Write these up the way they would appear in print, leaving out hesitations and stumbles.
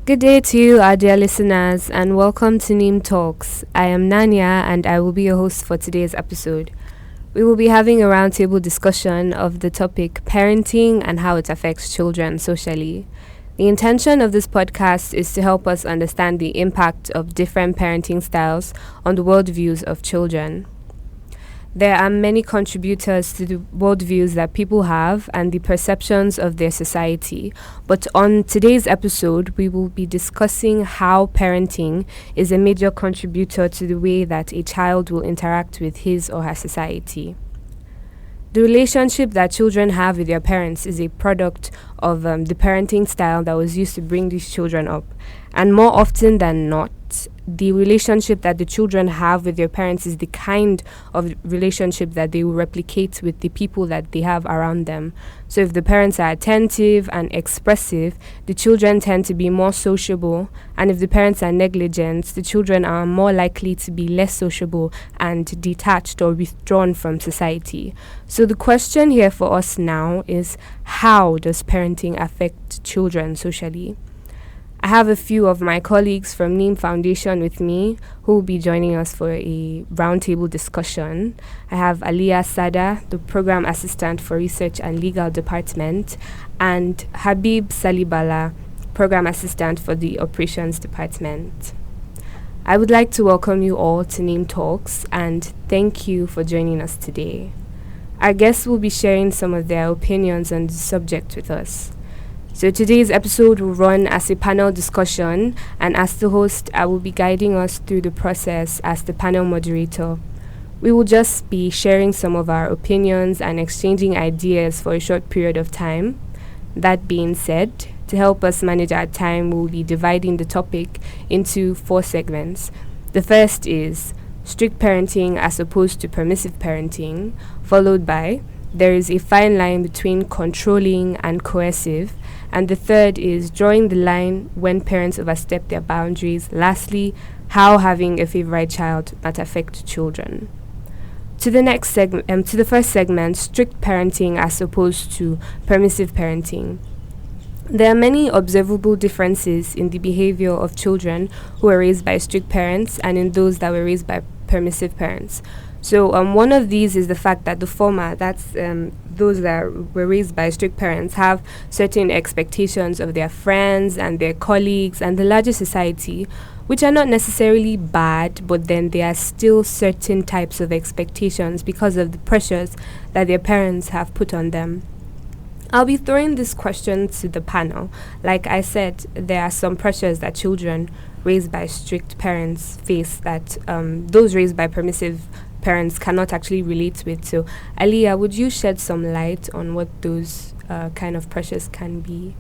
Good day to you, our dear listeners, and welcome to Neem Talks. I am Nanya, and I will be your host for today's episode. We will be having a roundtable discussion of the topic parenting and how it affects children socially. The intention of this podcast is to help us understand the impact of different parenting styles on the worldviews of children. There are many contributors to the worldviews that people have and the perceptions of their society. But on today's episode, we will be discussing how parenting is a major contributor to the way that a child will interact with his or her society. The relationship that children have with their parents is a product of the parenting style that was used to bring these children up. And more often than not, the relationship that the children have with their parents is the kind of relationship that they will replicate with the people that they have around them. So if the parents are attentive and expressive, the children tend to be more sociable. And if the parents are negligent, the children are more likely to be less sociable and detached or withdrawn from society. So the question here for us now is, how does parenting affect children socially? I have a few of my colleagues from Neem Foundation with me who will be joining us for a roundtable discussion. I have Aliyah Sada, the Program Assistant for Research and Legal Department, and Habib Salibala, Program Assistant for the Operations Department. I would like to welcome you all to Neem Talks and thank you for joining us today. Our guests will be sharing some of their opinions on the subject with us. So today's episode will run as a panel discussion, and as the host, I will be guiding us through the process as the panel moderator. We will just be sharing some of our opinions and exchanging ideas for a short period of time. That being said, to help us manage our time, we will be dividing the topic into 4 segments. The first is strict parenting as opposed to permissive parenting, followed by there is a fine line between controlling and coercive, and the third is drawing the line when parents overstep their boundaries. Lastly, how having a favorite child might affect children. To the first segment, strict parenting as opposed to permissive parenting. There are many observable differences in the behavior of children who are raised by strict parents and in those that were raised by permissive parents. So one of these is the fact that the former, that's those that were raised by strict parents, have certain expectations of their friends and their colleagues and the larger society, which are not necessarily bad, but then there are still certain types of expectations because of the pressures that their parents have put on them. I'll be throwing this question to the panel. Like I said, there are some pressures that children raised by strict parents face that those raised by permissive parents cannot actually relate with. So, Aliyah, would you shed some light on what those kind of pressures can be?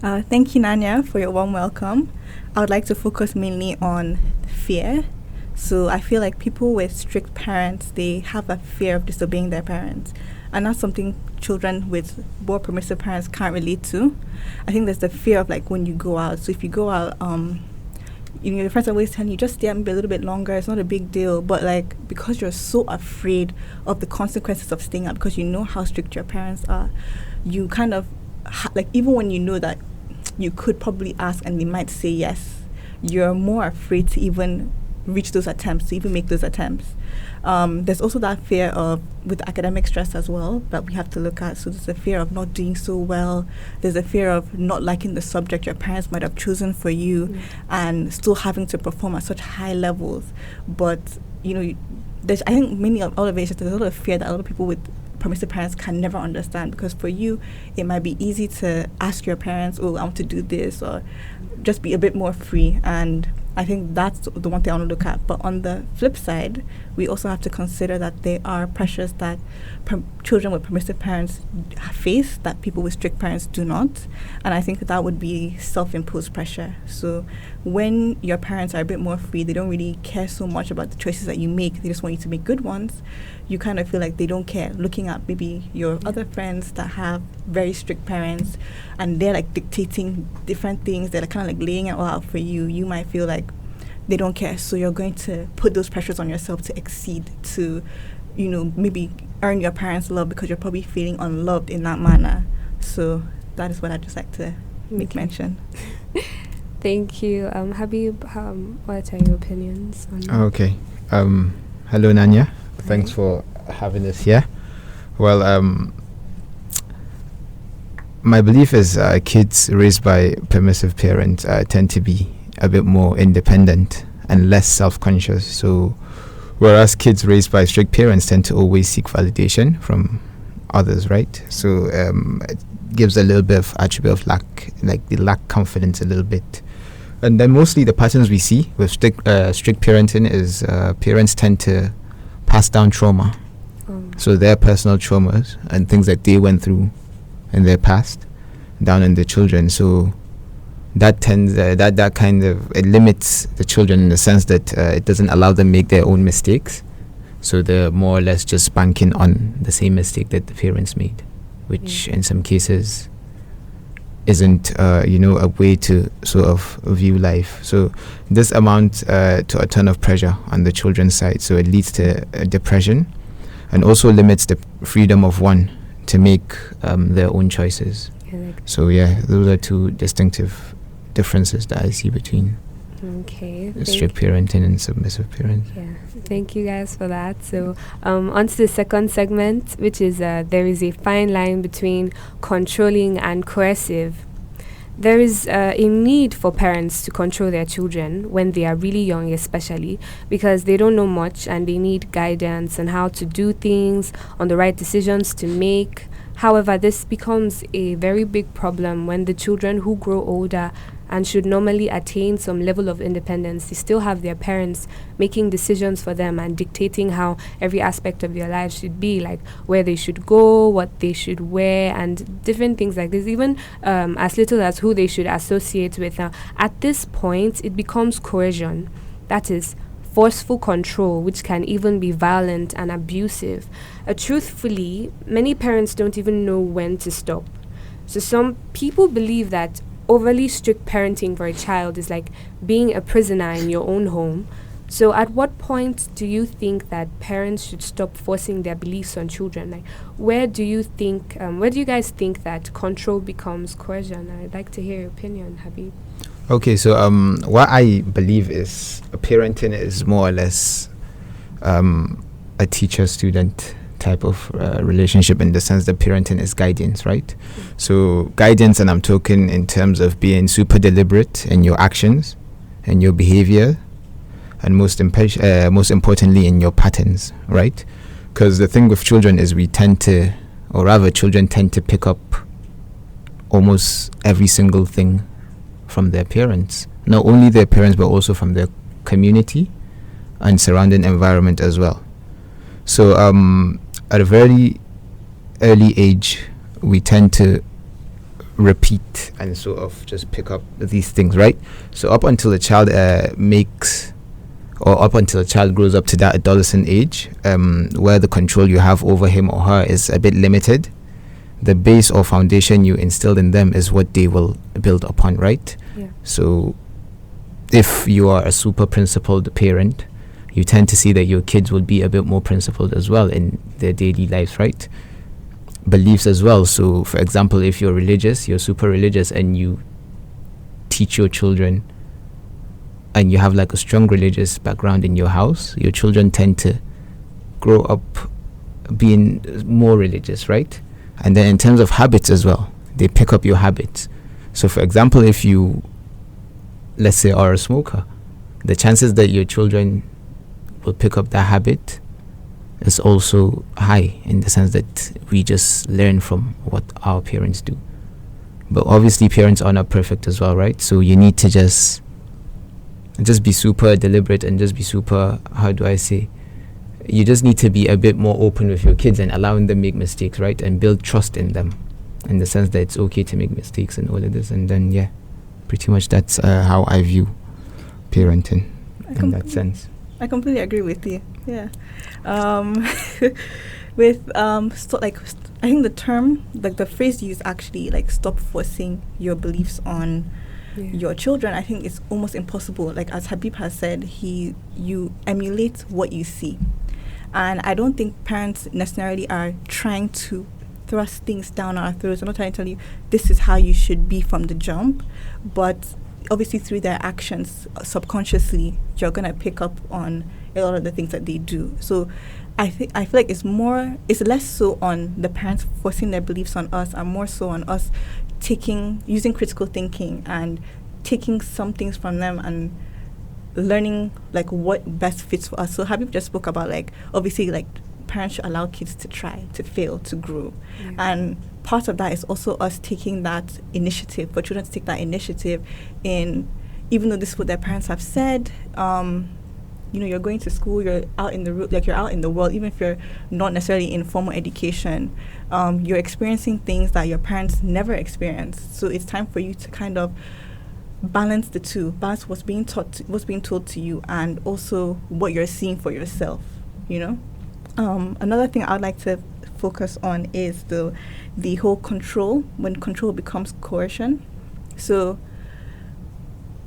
Thank you, Nanya, for your warm welcome. I would like to focus mainly on fear. So I feel like people with strict parents, they have a fear of disobeying their parents. And that's something children with more permissive parents can't relate to. I think there's the fear of like when you go out. So if you go out, your friends are always telling you, just stay out maybe a little bit longer, it's not a big deal. But like, because you're so afraid of the consequences of staying out, because you know how strict your parents are, you kind of, like, even when you know that you could probably ask and they might say yes, you're more afraid to even reach those attempts, to even make those attempts. There's also that fear of, with academic stress as well, that we have to look at. So there's a fear of not doing so well. There's a fear of not liking the subject your parents might have chosen for you and still having to perform at such high levels. But, there's, I think many of all of it is just there's a lot of fear that a lot of people with permissive parents can never understand, because for you, it might be easy to ask your parents, oh, I want to do this, or just be a bit more free. And I think that's the one thing I want to look at. But on the flip side, we also have to consider that there are pressures that children with permissive parents face that people with strict parents do not. And I think that would be self-imposed pressure. So when your parents are a bit more free, they don't really care so much about the choices that you make. They just want you to make good ones. You kind of feel like they don't care. Looking at maybe your other friends that have very strict parents and they're like dictating different things, they're like kind of like laying it all out for you, you might feel like they don't care. So you're going to put those pressures on yourself to exceed, to, maybe earn your parents' love because you're probably feeling unloved in that manner. So that is what I'd just like to make mention. Thank you. Habib, what are your opinions on that? Okay. Hello, Nanya. Thanks for having us here. Well, my belief is kids raised by permissive parents tend to be a bit more independent and less self-conscious. So, whereas kids raised by strict parents tend to always seek validation from others, right? So, it gives a little bit of attribute of lack, like they lack confidence a little bit. And then mostly the patterns we see with strict parenting is parents tend to pass down trauma. So their personal traumas and things that they went through in their past down on the children. So that tends that kind of it limits the children in the sense that it doesn't allow them make their own mistakes. So they're more or less just banking on the same mistake that the parents made, which in some cases isn't a way to sort of view life. So this amounts to a ton of pressure on the children's side. So it leads to depression and also limits the freedom of one to make their own choices. So those are two distinctive differences that I see between strict parenting and submissive parenting. Yeah, thank you guys for that. So on to the second segment, which is there is a fine line between controlling and coercive. There is a need for parents to control their children when they are really young, especially because they don't know much and they need guidance on how to do things, on the right decisions to make. However, this becomes a very big problem when the children who grow older and should normally attain some level of independence, they still have their parents making decisions for them and dictating how every aspect of their lives should be, like where they should go, what they should wear, and different things like this, even as little as who they should associate with. Now, at this point, it becomes coercion. That is forceful control, which can even be violent and abusive. Truthfully, many parents don't even know when to stop. So some people believe that overly strict parenting for a child is like being a prisoner in your own home. So at what point do you think that parents should stop forcing their beliefs on children? Like, where do you guys think that control becomes coercion? I'd like to hear your opinion, Habib. Okay, so what I believe is parenting is more or less a teacher-student type of relationship, in the sense that parenting is guidance, right? So guidance, and I'm talking in terms of being super deliberate in your actions and your behavior, and most importantly in your patterns, right? Because the thing with children is children tend to pick up almost every single thing from their parents, not only their parents but also from their community and surrounding environment as well. So at a very early age, we tend to repeat and sort of just pick up these things, right? So up until a child grows up to that adolescent age, where the control you have over him or her is a bit limited, the base or foundation you instilled in them is what they will build upon, right? Yeah. So if you are a super principled parent, you tend to see that your kids will be a bit more principled as well in their daily lives, right? Beliefs as well. So, for example, if you're religious, you're super religious, and you teach your children, and you have like a strong religious background in your house, your children tend to grow up being more religious, right? And then in terms of habits as well, they pick up your habits. So, for example, if you, let's say, are a smoker, the chances that your children will pick up that habit is also high, in the sense that we just learn from what our parents do. But obviously parents are not perfect as well, right? So you need to just be super deliberate and just be super, you just need to be a bit more open with your kids and allowing them make mistakes, right? And build trust in them, in the sense that it's okay to make mistakes and all of this. And then pretty much that's how I view parenting in that sense. I completely agree with you. Yeah. I think the term, like the phrase used, actually, like, stop forcing your beliefs on your children, I think it's almost impossible. Like, as Habib has said, you emulate what you see. And I don't think parents necessarily are trying to thrust things down our throats. I'm not trying to tell you this is how you should be from the jump, but obviously through their actions, subconsciously, you're gonna pick up on a lot of the things that they do. So I feel like it's less so on the parents forcing their beliefs on us, and more so on us using critical thinking and taking some things from them and learning like what best fits for us. So Habib just spoke about like obviously like parents should allow kids to try, to fail, to grow. Yeah. And part of that is also us taking that initiative, for children to take that initiative in, even though this is what their parents have said, you're going to school, you're out in the world, even if you're not necessarily in formal education, you're experiencing things that your parents never experienced. So it's time for you to kind of balance the two, balance what's being told to you, and also what you're seeing for yourself, Another thing I'd like to focus on is the whole control, when control becomes coercion. So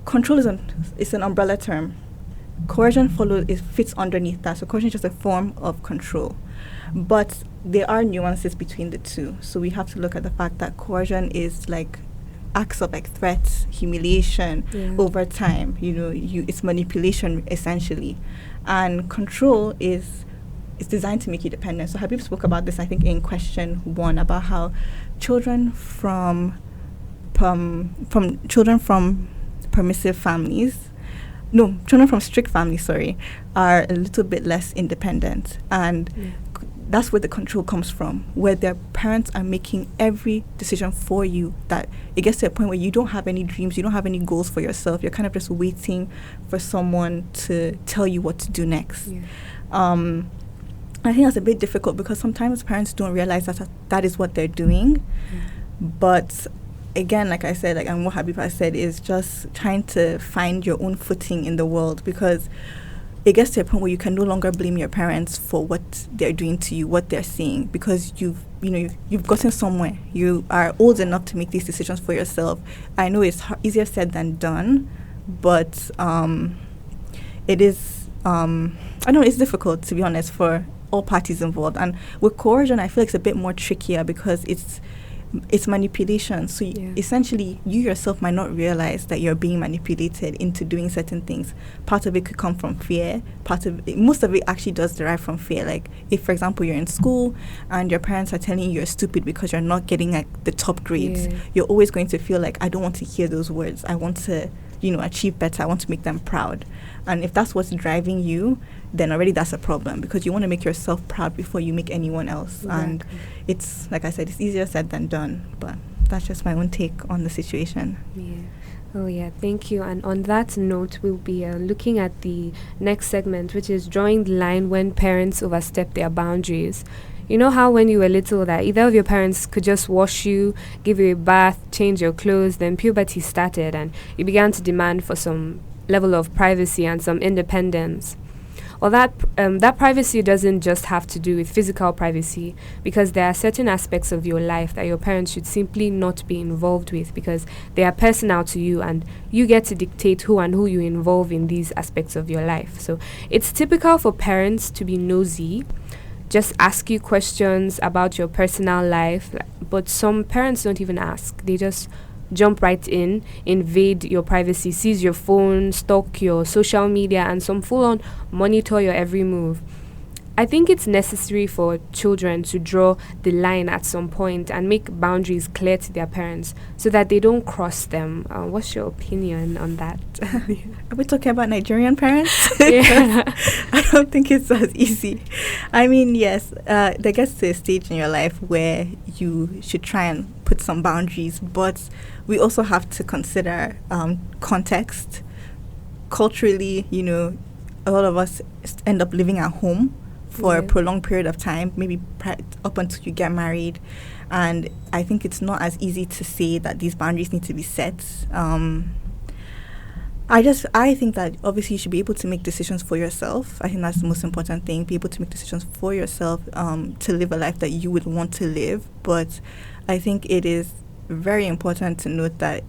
control is an umbrella term. Coercion fits underneath that. So coercion is just a form of control. But there are nuances between the two. So we have to look at the fact that coercion is like acts of like threats, humiliation over time. It's manipulation essentially. And control is designed to make you dependent. So Habib spoke about this, I think, in question 1, about how children from permissive families, children from strict families, are a little bit less independent. And that's where the control comes from, where their parents are making every decision for you, that it gets to a point where you don't have any dreams, you don't have any goals for yourself. You're kind of just waiting for someone to tell you what to do next. Yeah. I think that's a bit difficult because sometimes parents don't realize that is what they're doing. But again, like I said, and what Habib has said, is just trying to find your own footing in the world, because it gets to a point where you can no longer blame your parents for what they're doing to you, what they're saying, because you've gotten somewhere. You are old enough to make these decisions for yourself. I know it's easier said than done, but it is. I know it's difficult, to be honest, for all parties involved. And with coercion, I feel like it's a bit more trickier because it's manipulation. So essentially, you yourself might not realize that you're being manipulated into doing certain things. Part of it could come from fear. Most of it actually does derive from fear. Like if, for example, you're in school and your parents are telling you you're stupid because you're not getting like the top grades, you're always going to feel like, I don't want to hear those words. I want to, achieve better. I want to make them proud. And if that's what's driving you, then already that's a problem, because you want to make yourself proud before you make anyone else. Exactly. And it's, like I said, it's easier said than done. But that's just my own take on the situation. Oh yeah, thank you. And on that note, we'll be looking at the next segment, which is drawing the line when parents overstep their boundaries. You know how when you were little that either of your parents could just wash you, give you a bath, change your clothes, then puberty started and you began to demand for some level of privacy and some independence. Well, that privacy doesn't just have to do with physical privacy, because there are certain aspects of your life that your parents should simply not be involved with because they are personal to you and you get to dictate who you involve in these aspects of your life. So it's typical for parents to be nosy, just ask you questions about your personal life, but some parents don't even ask. They just jump right in, invade your privacy, seize your phone, stalk your social media, and some full-on monitor your every move. I think it's necessary for children to draw the line at some point and make boundaries clear to their parents so that they don't cross them. What's your opinion on that? Are we talking about Nigerian parents? Yeah. I don't think it's as easy. I mean, yes, there gets to a stage in your life where you should try and put some boundaries, but we also have to consider context. Culturally, a lot of us end up living at home for a prolonged period of time, maybe up until you get married. And I think it's not as easy to say that these boundaries need to be set. I think that obviously you should be able to make decisions for yourself. I think that's the most important thing, be able to make decisions for yourself, to live a life that you would want to live. But I think it is very important to note that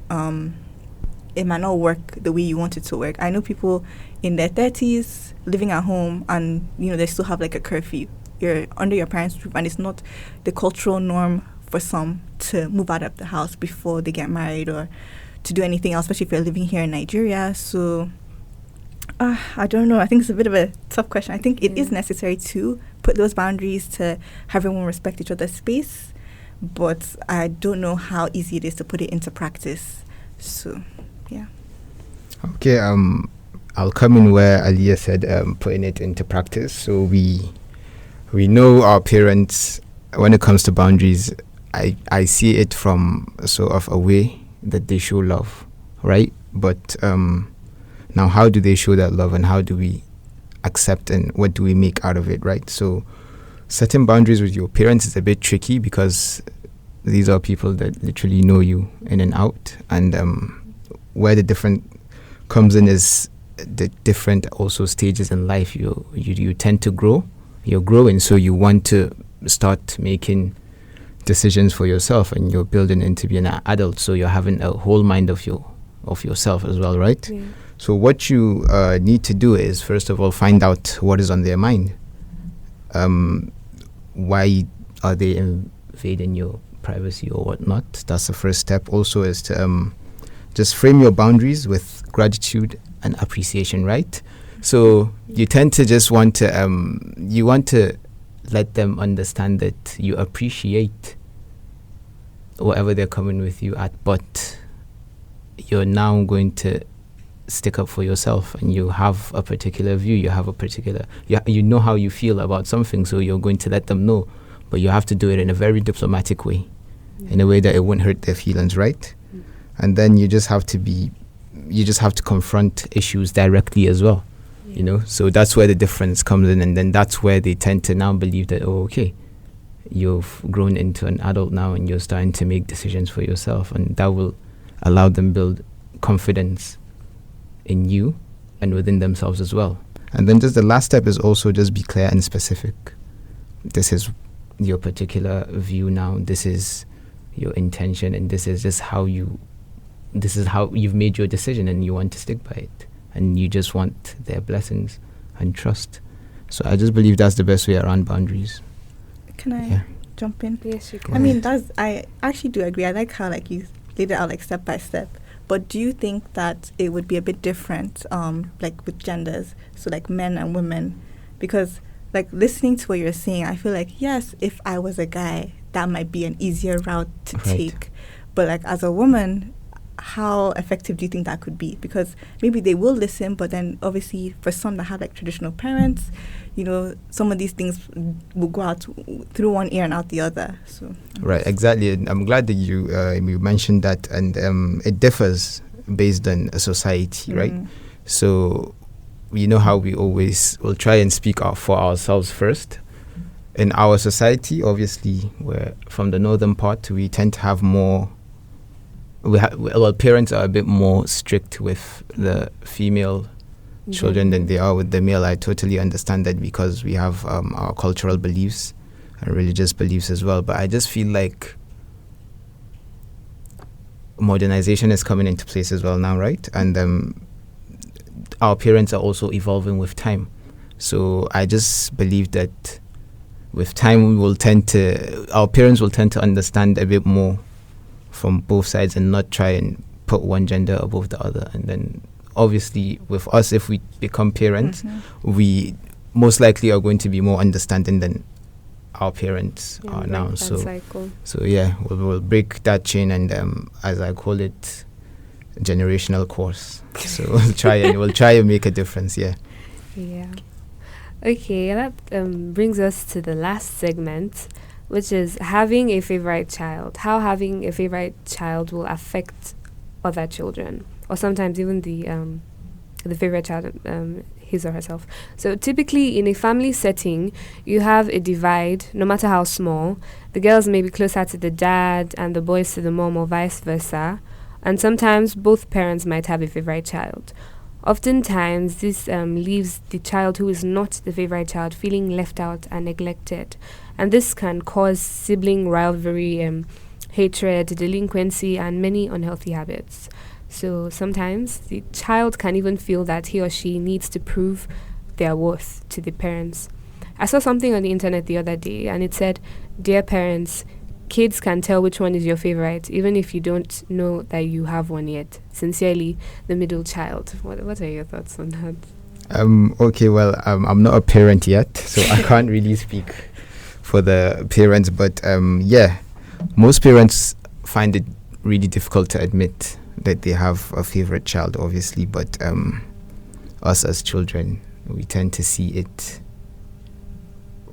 it might not work the way you want it to work. I know people in their 30s living at home and, they still have like a curfew. you're under your parents' roof, and it's not the cultural norm for some to move out of the house before they get married or to do anything else, especially if you're living here in Nigeria. So I don't know. I think it's a bit of a tough question. I think it is necessary to put those boundaries to have everyone respect each other's space, but I don't know how easy it is to put it into practice. So, yeah. Okay, I'll come in where Aliyah said putting it into practice. So we know our parents, when it comes to boundaries, I see it from sort of a way that they show love, right? But now how do they show that love, and how do we accept, and what do we make out of it, right? So setting boundaries with your parents is a bit tricky because these are people that literally know you in and out, and where the different comes in is the different also stages in life. You tend to grow, you're growing, so you want to start making decisions for yourself, and you're building into being an adult, so you're having a whole mind of yourself as well, right? Yeah. So what you need to do is, first of all, find out what is on their mind. Why are they invading your privacy or whatnot? That's the first step. Also is to just frame your boundaries with gratitude and appreciation, right? So you tend to just want to let them understand that you appreciate whatever they're coming with you at, but you're now going to stick up for yourself, and you have a particular view, you know how you feel about something, so you're going to let them know, but you have to do it in a very diplomatic way, in a way that it won't hurt their feelings, right? And then you just have to confront issues directly as well, you know. So that's where the difference comes in, and then that's where they tend to now believe that, oh, okay, you've grown into an adult now, and you're starting to make decisions for yourself, and that will allow them build confidence in you and within themselves as well. And then just the last step is also just be clear and specific. This is your particular view now, this is your intention, and this is how you've made your decision, and you want to stick by it, and you just want their blessings and trust. So I just believe that's the best way around boundaries. Can I jump in? Yes, you can. I mean, I actually do agree. I like how you laid it out step by step. But do you think that it would be a bit different, with genders, so men and women? Because listening to what you're saying, I feel yes, if I was a guy, that might be an easier route to take. But as a woman, how effective do you think that could be? Because maybe they will listen, but then obviously for some that have traditional parents, some of these things will go out through one ear and out the other. So right, exactly. And I'm glad that you mentioned that, and it differs based on a society, right? So you know how we always will try and speak for ourselves first. In our society, obviously, we're from the northern part, we tend to have more. Parents are a bit more strict with the female children than they are with the male. I totally understand that because we have our cultural beliefs and religious beliefs as well. But I just feel like modernization is coming into place as well now, right? And our parents are also evolving with time. So I just believe that with time our parents will tend to understand a bit more from both sides and not try and put one gender above the other. And then obviously with us, if we become parents, we most likely are going to be more understanding than our parents are now. So we'll break that chain, and as I call it, generational course. So we'll try and make a difference. Yeah. Okay, that brings us to the last segment, which is having a favorite child. How having a favorite child will affect other children, or sometimes even the favorite child, his or herself. So typically in a family setting, you have a divide, no matter how small. The girls may be closer to the dad and the boys to the mom, or vice versa. And sometimes both parents might have a favorite child. Oftentimes, this leaves the child who is not the favorite child feeling left out and neglected. And this can cause sibling rivalry, hatred, delinquency, and many unhealthy habits. So sometimes the child can even feel that he or she needs to prove their worth to the parents. I saw something on the internet the other day, and it said, "Dear parents, kids can tell which one is your favorite, even if you don't know that you have one yet. Sincerely, the middle child." What are your thoughts on that? Okay, well, I'm not a parent yet, so I can't really speak for the parents, but yeah, most parents find it really difficult to admit that they have a favorite child, obviously, but us as children, we tend to see it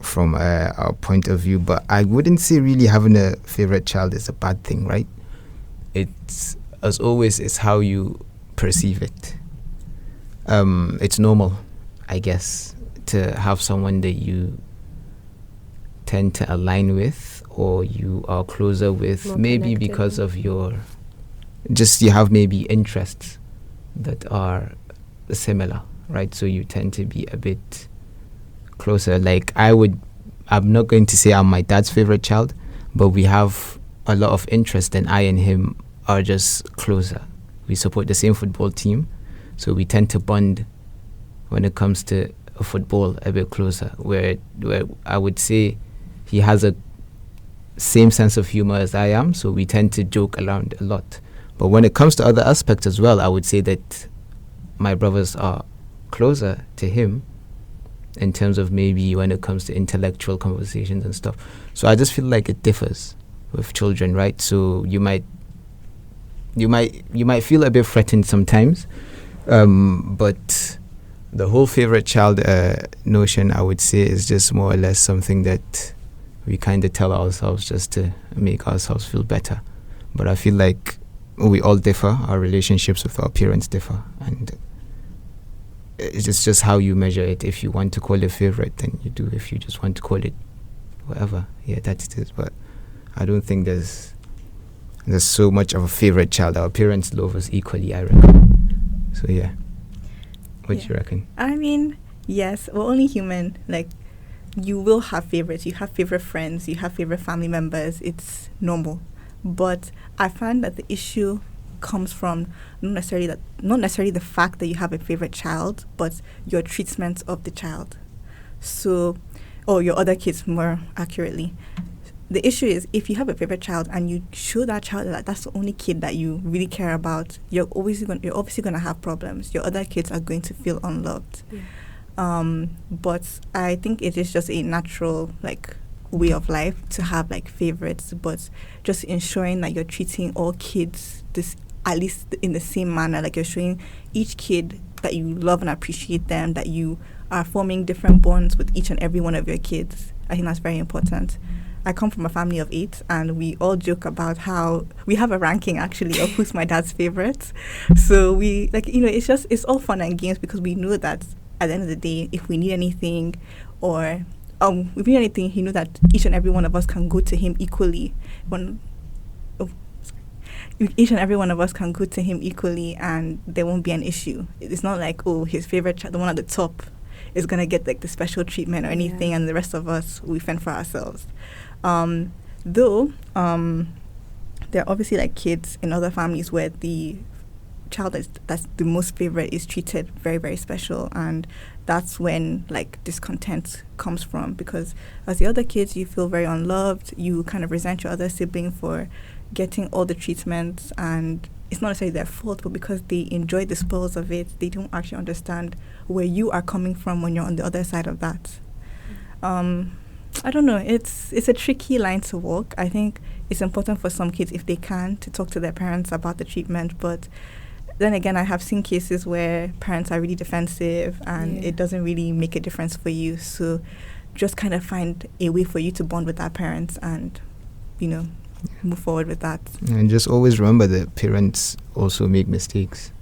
from our point of view. But I wouldn't say really having a favorite child is a bad thing, right? It's, as always, it's how you perceive it. It's normal, I guess, to have someone that you tend to align with, or you are closer with, More maybe connected. because of your, just you have maybe interests that are similar, right? So you tend to be a bit closer. Like I'm not going to say I'm my dad's favorite child, but we have a lot of interest, and I and him are just closer. We support the same football team, so we tend to bond when it comes to football a bit closer, where I would say he has a same sense of humor as I am, so we tend to joke around a lot. But when it comes to other aspects as well, I would say that my brothers are closer to him in terms of maybe when it comes to intellectual conversations and stuff. So I just feel like it differs with children, right? So you might feel a bit threatened sometimes, but the whole favorite child notion, I would say, is just more or less something that we kind of tell ourselves just to make ourselves feel better. But I feel like we all differ. Our relationships with our parents differ, and it's just how you measure it. If you want to call it favorite, then you do. If you just want to call it whatever, yeah, that it is. But I don't think there's so much of a favorite child. Our parents love us equally, I reckon. So yeah, what do you reckon? I mean, yes, we're only human. Like, you will have favorites. You have favorite friends. You have favorite family members. It's normal. But I find that the issue comes from not necessarily the fact that you have a favorite child, but your treatment of the child. So, or your other kids, more accurately. The issue is, if you have a favorite child and you show that child that that's the only kid that you really care about, you're obviously going to have problems. Your other kids are going to feel unloved. Yeah. But I think it is just a natural, like, way of life to have, like, favorites, but just ensuring that you're treating all kids at least in the same manner. Like, you're showing each kid that you love and appreciate them, that you are forming different bonds with each and every one of your kids. I think that's very important. I come from a family of 8, and we all joke about how we have a ranking, actually, of who's my dad's favorite. So we, like, it's all fun and games, because we know that at the end of the day, if we need anything, or if we need anything, he knew that each and every one of us can go to him equally. Each and every one of us can go to him equally, and there won't be an issue. It's not like, his favorite child, the one at the top, is going to get, like, the special treatment or anything, and the rest of us, we fend for ourselves. Though there are obviously, like, kids in other families where the child that's the most favorite is treated very, very special, and that's when, like, discontent comes from, because as the other kids, you feel very unloved. You kind of resent your other sibling for getting all the treatments, and it's not necessarily their fault, but because they enjoy the spoils of it, they don't actually understand where you are coming from when you're on the other side of that. I don't know. It's a tricky line to walk. I think it's important for some kids, if they can, to talk to their parents about the treatment. But then again, I have seen cases where parents are really defensive, and it doesn't really make a difference for you. So just kind of find a way for you to bond with that parents and, move forward with that. And just always remember that parents also make mistakes.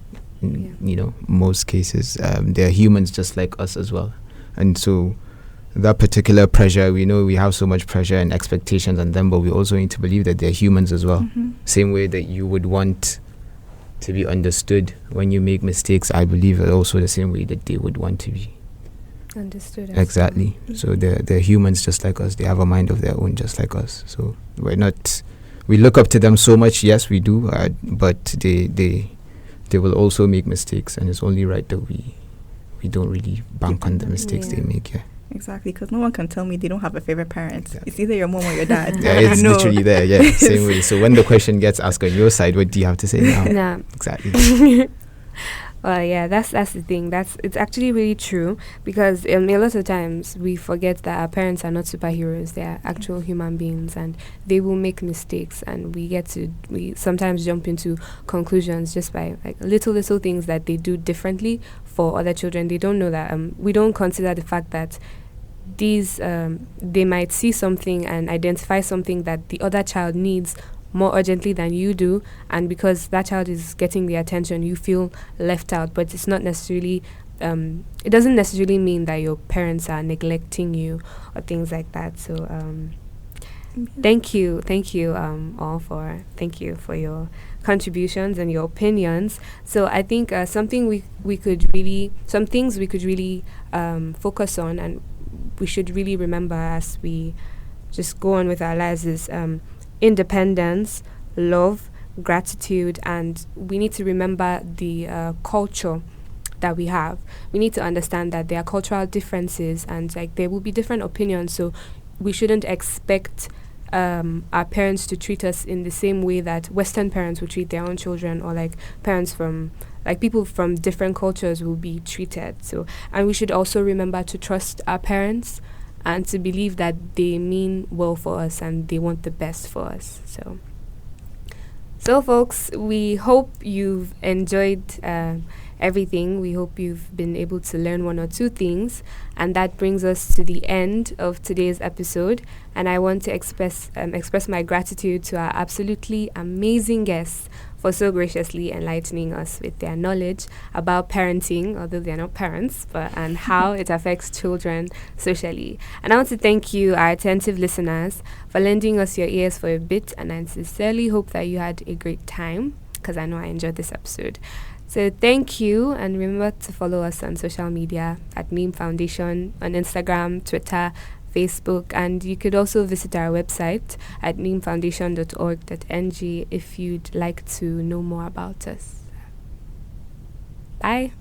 In, most cases, they're humans just like us as well. And so that particular pressure, we know we have so much pressure and expectations on them, but we also need to believe that they're humans as well. Mm-hmm. Same way that you would want to be understood when you make mistakes, I believe also the same way that they would want to be understood. Exactly. Well. So they're humans just like us. They have a mind of their own just like us. So we look up to them so much, yes we do, but they will also make mistakes, and it's only right that we don't really bank on the mistakes they make. Exactly, because no one can tell me they don't have a favorite parent. Exactly. It's either your mom or your dad. Yeah, it's No. literally there. Yeah, same way. So when the question gets asked on your side, what do you have to say now? Nah. Exactly. Well, yeah, that's the thing. It's actually really true because a lot of times we forget that our parents are not superheroes. They are actual human beings, and they will make mistakes. And we sometimes jump into conclusions just by like little things that they do differently for other children. They don't know that. We don't consider the fact that these they might see something and identify something that the other child needs more urgently than you do, and because that child is getting the attention, you feel left out. But it's not necessarily it doesn't necessarily mean that your parents are neglecting you or things like that. So thank you all for your contributions and your opinions. So I think some things we could really focus on, and we should really remember as we just go on with our lives is independence, love, gratitude, and we need to remember the culture that we have. We need to understand that there are cultural differences, and like there will be different opinions. So we shouldn't expect our parents to treat us in the same way that Western parents would treat their own children, or like parents from like people from different cultures will be treated. So, and we should also remember to trust our parents and to believe that they mean well for us and they want the best for us. So folks, we hope you've enjoyed everything. We hope you've been able to learn one or two things. And that brings us to the end of today's episode. And I want to express my gratitude to our absolutely amazing guests for so graciously enlightening us with their knowledge about parenting, although they're not parents, and how it affects children socially. And I want to thank you, our attentive listeners, for lending us your ears for a bit, and I sincerely hope that you had a great time, because I know I enjoyed this episode. So thank you, and remember to follow us on social media at Neem Foundation on Instagram, Twitter, Facebook, and you could also visit our website at neemfoundation.org.ng if you'd like to know more about us. Bye.